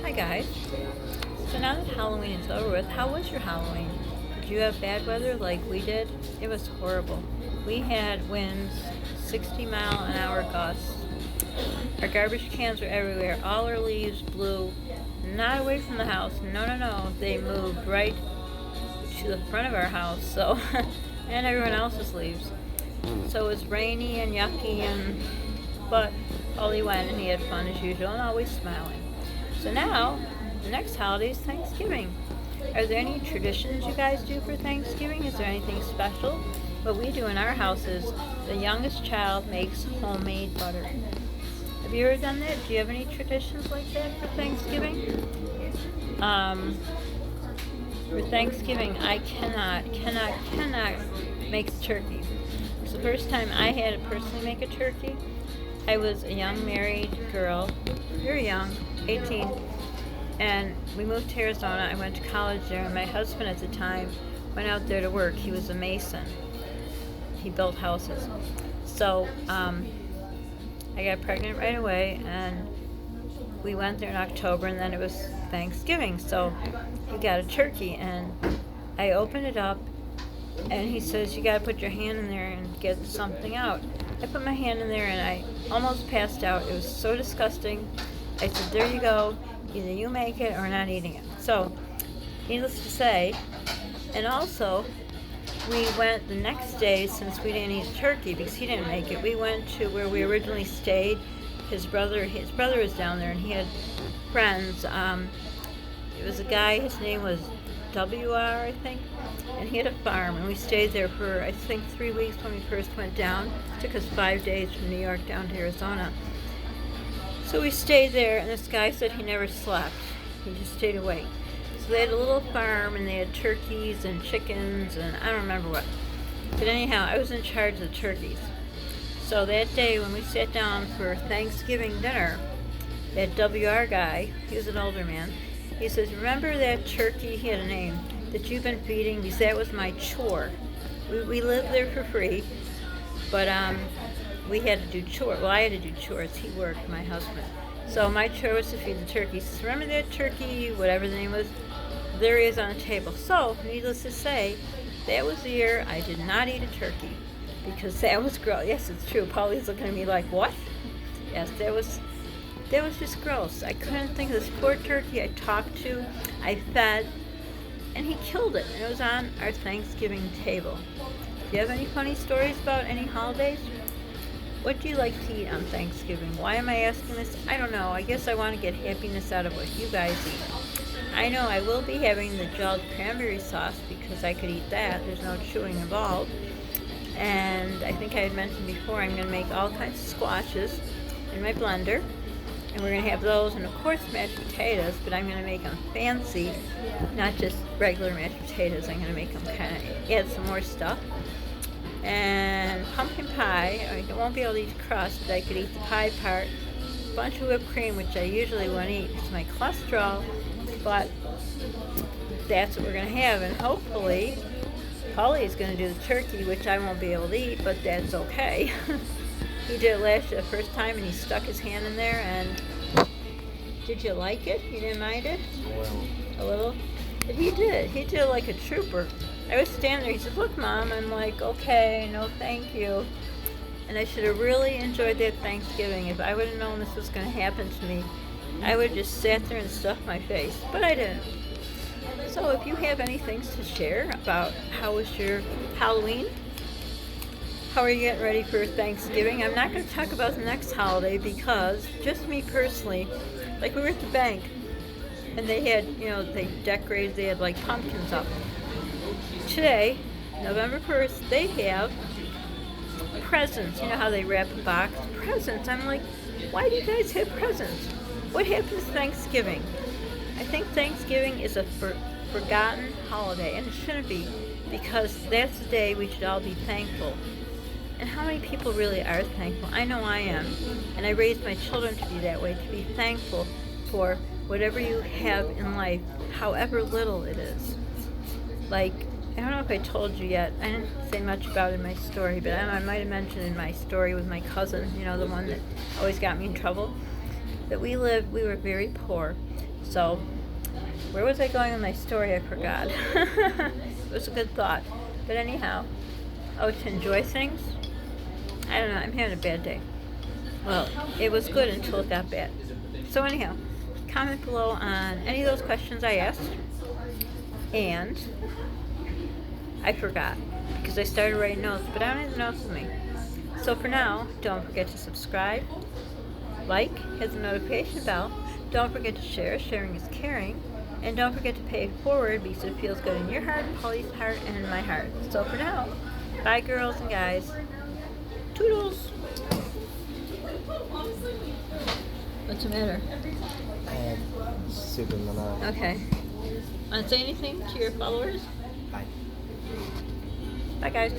Hi guys. So now that Halloween is over with, how was your Halloween? Did you have bad weather like we did? It was horrible. We had winds, 60-mile-an-hour gusts. Our garbage cans were everywhere. All our leaves blew not away from the house. No, no, no. They moved right to the front of our house. So, and everyone else's leaves. So it was rainy and yucky, but Ollie went and he had fun as usual and always smiling. So now, the next holiday is Thanksgiving. Are there any traditions you guys do for Thanksgiving? Is there anything special? What we do in our house is the youngest child makes homemade butter. Have you ever done that? Do you have any traditions like that for Thanksgiving? For Thanksgiving, I cannot make the turkey. It's the first time I had to personally make a turkey. I was a young married girl, very young, 18, and we moved to Arizona. I went to college there, and my husband at the time went out there to work. He was a mason. He built houses. So I got pregnant right away, and we went there in October, and then it was Thanksgiving. So he got a turkey, and I opened it up, and he says, you got to put your hand in there and get something out. I put my hand in there, and I almost passed out. It was so disgusting. I said, there you go. Either you make it or not eating it. So, needless to say, and also, we went the next day, since we didn't eat turkey because he didn't make it, we went to where we originally stayed. His brother was down there, and he had friends. It was a guy, his name was WR, I think, and he had a farm, and we stayed there for, I think, 3 weeks when we first went down. It took us 5 days from New York down to Arizona. So we stayed there, and this guy said he never slept. He just stayed awake. So they had a little farm, and they had turkeys and chickens, and I don't remember what. But anyhow, I was in charge of the turkeys. So that day when we sat down for Thanksgiving dinner, that WR guy, he was an older man, he says, remember that turkey, he had a name, that you've been feeding? Because that was my chore. We lived there for free, but we had to do chores. Well, I had to do chores. He worked, my husband. So my chore was to feed the turkey. He says, remember that turkey, whatever the name was? There he is on the table. So, needless to say, that was the year I did not eat a turkey. Because that was gross. Yes, it's true. Polly's looking at me like, what? Yes, that was just gross. I couldn't think of this poor turkey I talked to, I fed, and he killed it. And it was on our Thanksgiving table. Do you have any funny stories about any holidays? What do you like to eat on Thanksgiving? Why am I asking this? I don't know. I guess I want to get happiness out of what you guys eat. I know I will be having the gelled cranberry sauce because I could eat that. There's no chewing involved. And I think I had mentioned before, I'm going to make all kinds of squashes in my blender. And we're going to have those, and of course mashed potatoes, but I'm going to make them fancy, not just regular mashed potatoes. I'm going to make them kind of add some more stuff. And pumpkin pie. I mean, I won't be able to eat the crust, but I could eat the pie part. A bunch of whipped cream, which I usually won't eat because of my cholesterol, but that's what we're going to have. And hopefully, Polly is going to do the turkey, which I won't be able to eat, but that's okay. He did it last year the first time, and he stuck his hand in there, and did you like it? You didn't mind it? A little? But he did. He did like a trooper. I was standing there. He said, look, Mom. I'm like, okay, no thank you. And I should have really enjoyed that Thanksgiving. If I would have known this was going to happen to me, I would have just sat there and stuffed my face. But I didn't. So if you have any things to share about how was your Halloween, how are you getting ready for Thanksgiving? I'm not going to talk about the next holiday because, just me personally, like we were at the bank, and they had, they decorated, they had like pumpkins up. Today, November 1st, they have presents. You know how they wrap a box? Presents. I'm like, why do you guys have presents? What happens Thanksgiving? I think Thanksgiving is a forgotten holiday, and it shouldn't be, because that's the day we should all be thankful. And how many people really are thankful? I know I am. And I raised my children to be that way, to be thankful for whatever you have in life, however little it is. Like, I don't know if I told you yet. I didn't say much about it in my story, but I might have mentioned in my story with my cousin, the one that always got me in trouble, that we were very poor. So, where was I going with my story? I forgot. It was a good thought. But anyhow, to enjoy things. I don't know, I'm having a bad day. Well, it was good until it got bad. So anyhow, comment below on any of those questions I asked. And I forgot because I started writing notes, but I don't have notes with me. So for now, don't forget to subscribe, like, hit the notification bell. Don't forget to share. Sharing is caring. And don't forget to pay it forward because it feels good in your heart, Polly's heart, and in my heart. So for now, bye girls and guys. Toodles. What's the matter? I have super banana. Okay. Want to say anything to your followers? Bye. Bye guys.